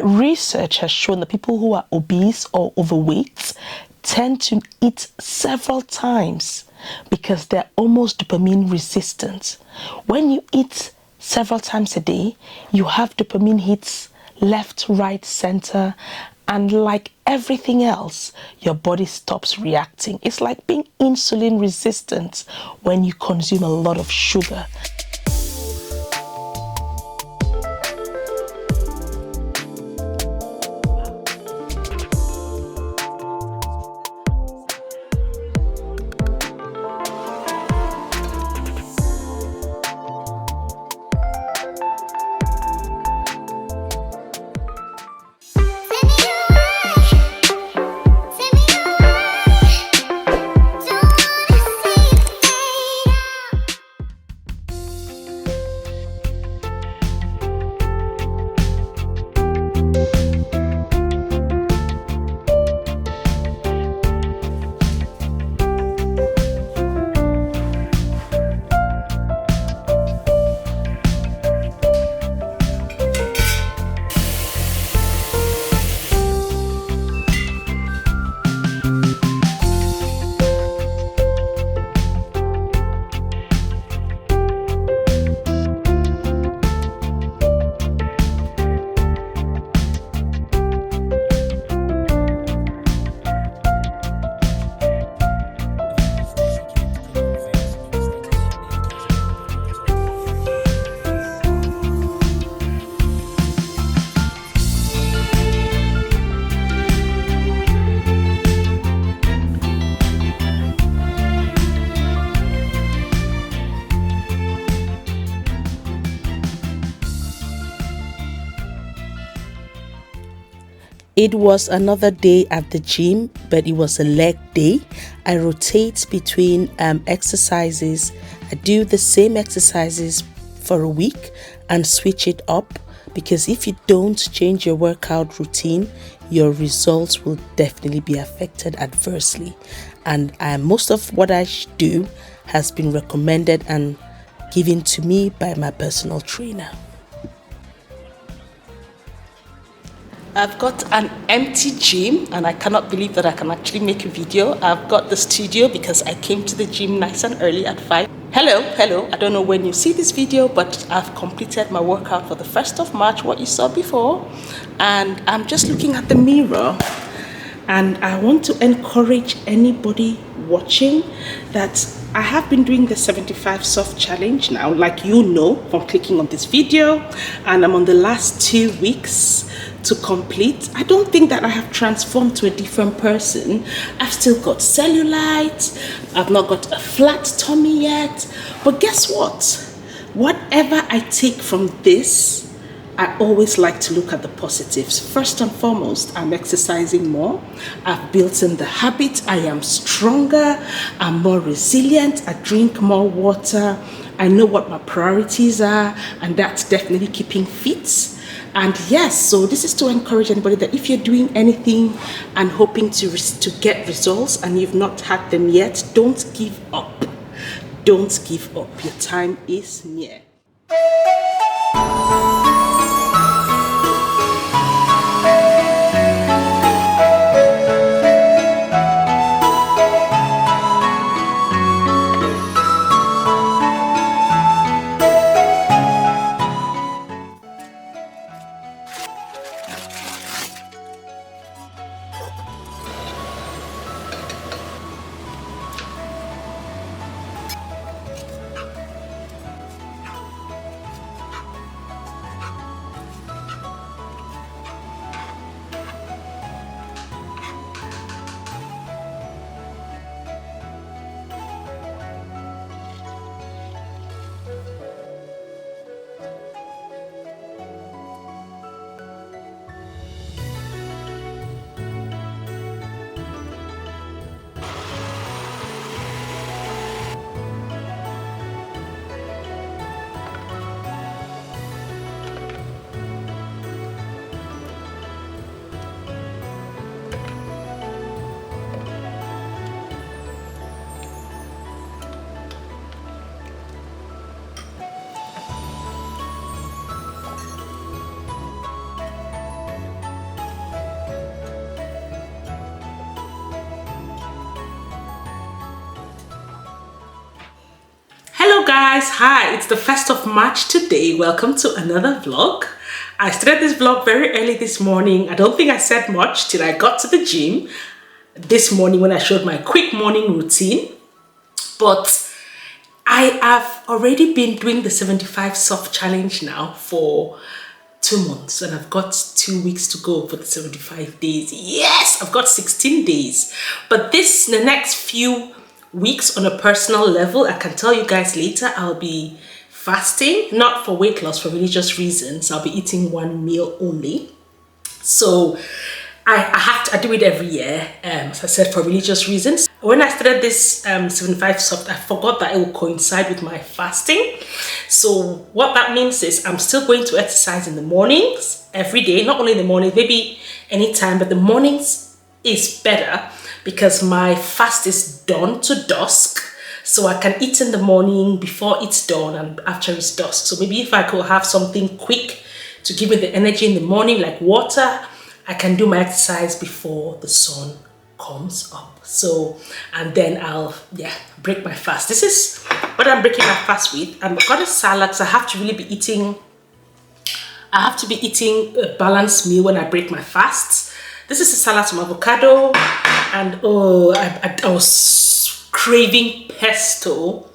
Research has shown that people who are obese or overweight tend to eat several times because they're almost dopamine resistant. When you eat several times a day, you have dopamine hits left, right, center, and like everything else, your body stops reacting. It's like being insulin resistant when you consume a lot of sugar. It was another day at the gym, but it was a leg day. I rotate between exercises. I do the same exercises for a week and switch it up, because if you don't change your workout routine, your results will definitely be affected adversely. And most of what I do has been recommended and given to me by my personal trainer. I've got an empty gym and I cannot believe that I can actually make a video. I've got the studio because I came to the gym nice and early at 5. Hello. I don't know when you see this video, but I've completed my workout for the 1st of March, what you saw before. And I'm just looking at the mirror. And I want to encourage anybody watching that I have been doing the 75 soft challenge now, like you know from clicking on this video, and I'm on the last 2 weeks to complete. I don't think that I have transformed to a different person. I've still got cellulite, I've not got a flat tummy yet, but guess what? Whatever I take from this, I always like to look at the positives. First and foremost, I'm exercising more. I've built in the habit. I am stronger. I'm more resilient. I drink more water. I know what my priorities are, and that's definitely keeping fit. And yes, so this is to encourage anybody that if you're doing anything and hoping to get results and you've not had them yet, don't give up. Don't give up. Your time is near. guys, hi, it's the 1st of March today. Welcome to another vlog. I started this vlog very early this morning. I don't think I said much till I got to the gym this morning when I showed my quick morning routine. But I have already been doing the 75 soft challenge now for 2 months, and I've got 2 weeks to go for the 75 days. Yes, I've got 16 days. But the next few weeks on a personal level, I can tell you guys later, I'll be fasting, not for weight loss, for religious reasons. I'll be eating 1 meal only. So I do it every year, as I said, for religious reasons. When I started this 75 soft, I forgot that it will coincide with my fasting. So what that means is I'm still going to exercise in the mornings every day, not only in the morning, maybe anytime, but the mornings is better because my fast is done to dusk. So I can eat in the morning before it's done and after it's dusk. So maybe if I could have something quick to give me the energy in the morning, like water, I can do my exercise before the sun comes up. So, and then I'll, break my fast. This is what I'm breaking my fast with. I've got a salad, so I have to really be eating, a balanced meal when I break my fasts. This is a salad from avocado, and I was craving pesto,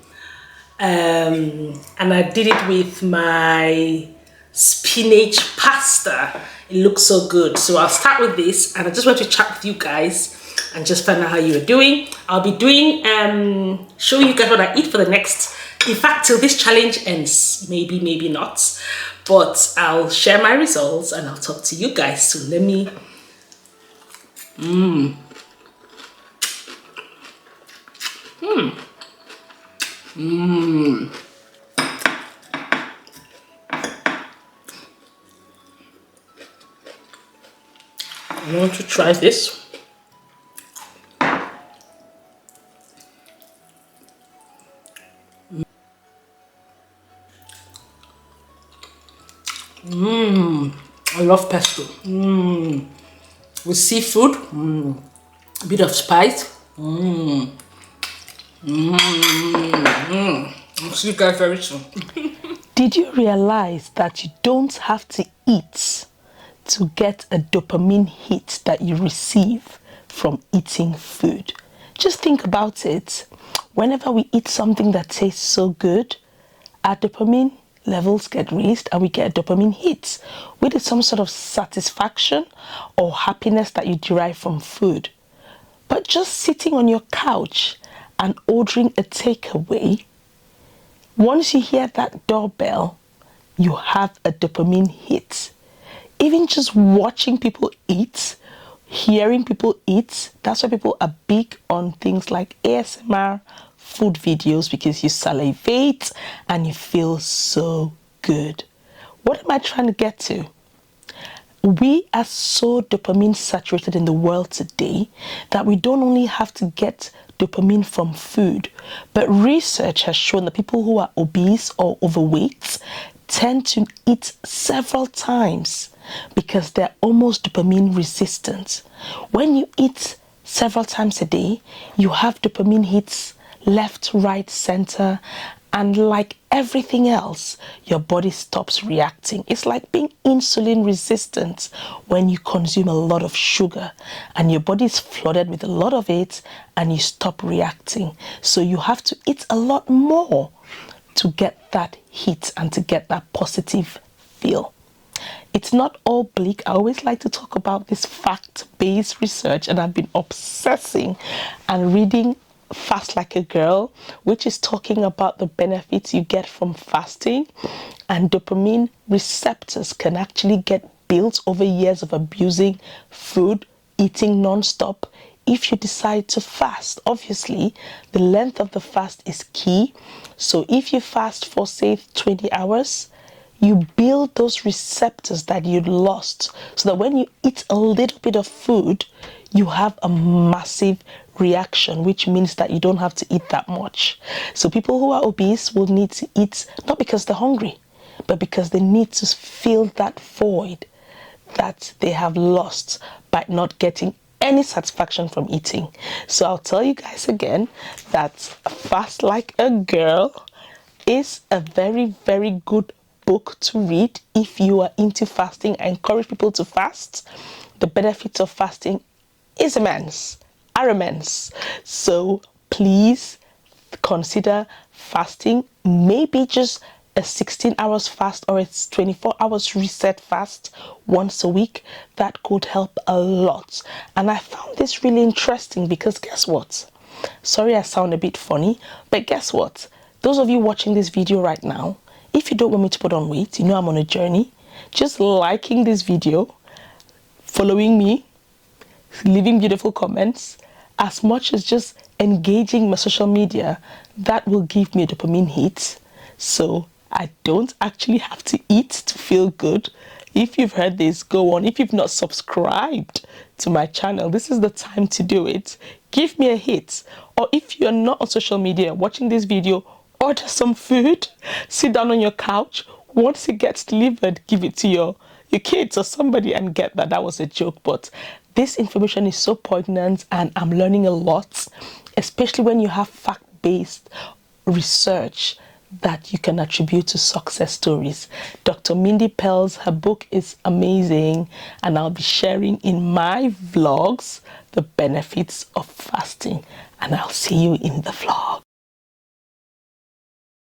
and I did it with my spinach pasta. It looks so good. So I'll start with this, and I just want to chat with you guys and just find out how you're doing. I'll be doing showing you guys what I eat for the next, in fact, till this challenge ends. Maybe not, but I'll share my results and I'll talk to you guys. So let me I want to try this. I love pesto. With seafood, a bit of spice. I'll see you guys very soon. Did you realize that you don't have to eat to get a dopamine hit that you receive from eating food? Just think about it. Whenever we eat something that tastes so good, our dopamine levels get raised and we get a dopamine hit, which is some sort of satisfaction or happiness that you derive from food. But just sitting on your couch and ordering a takeaway, once you hear that doorbell, you have a dopamine hit. Even just watching people eat, hearing people eat, that's why people are big on things like ASMR food videos, because you salivate and you feel so good. What am I trying to get to? We are so dopamine saturated in the world today that we don't only have to get dopamine from food, but research has shown that people who are obese or overweight tend to eat several times because they're almost dopamine resistant. When you eat several times a day, you have dopamine hits left, right, center, and like everything else, your body stops reacting. It's like being insulin resistant when you consume a lot of sugar and your body is flooded with a lot of it and you stop reacting. So you have to eat a lot more to get that hit and to get that positive feel. It's not all bleak. I always like to talk about this fact-based research, and I've been obsessing and reading Fast Like a Girl, which is talking about the benefits you get from fasting, and dopamine receptors can actually get built over years of abusing food, eating non-stop. If you decide to fast, obviously the length of the fast is key. So if you fast for say 20 hours, you build those receptors that you lost, so that when you eat a little bit of food, you have a massive reaction, which means that you don't have to eat that much. So people who are obese will need to eat, not because they're hungry, but because they need to fill that void that they have lost by not getting any satisfaction from eating. So I'll tell you guys again that Fast Like a Girl is a very, very good book to read if you are into fasting. I encourage people to fast. The benefits of fasting is immense, are immense. So please consider fasting, maybe just a 16 hours fast or a 24 hours reset fast once a week. That could help a lot. And I found this really interesting because guess what? Sorry I sound a bit funny, but guess what? Those of you watching this video right now, if you don't want me to put on weight, you know I'm on a journey, just liking this video, following me, leaving beautiful comments, as much as just engaging my social media, that will give me a dopamine hit. So I don't actually have to eat to feel good. If you've heard this, go on. If you've not subscribed to my channel, this is the time to do it. Give me a hit. Or if you're not on social media watching this video, order some food, sit down on your couch. Once it gets delivered, give it to your kids or somebody and get that. That was a joke, but this information is so poignant and I'm learning a lot, especially when you have fact-based research that you can attribute to success stories. Dr. Mindy Pelz, her book is amazing, and I'll be sharing in my vlogs the benefits of fasting, and I'll see you in the vlog.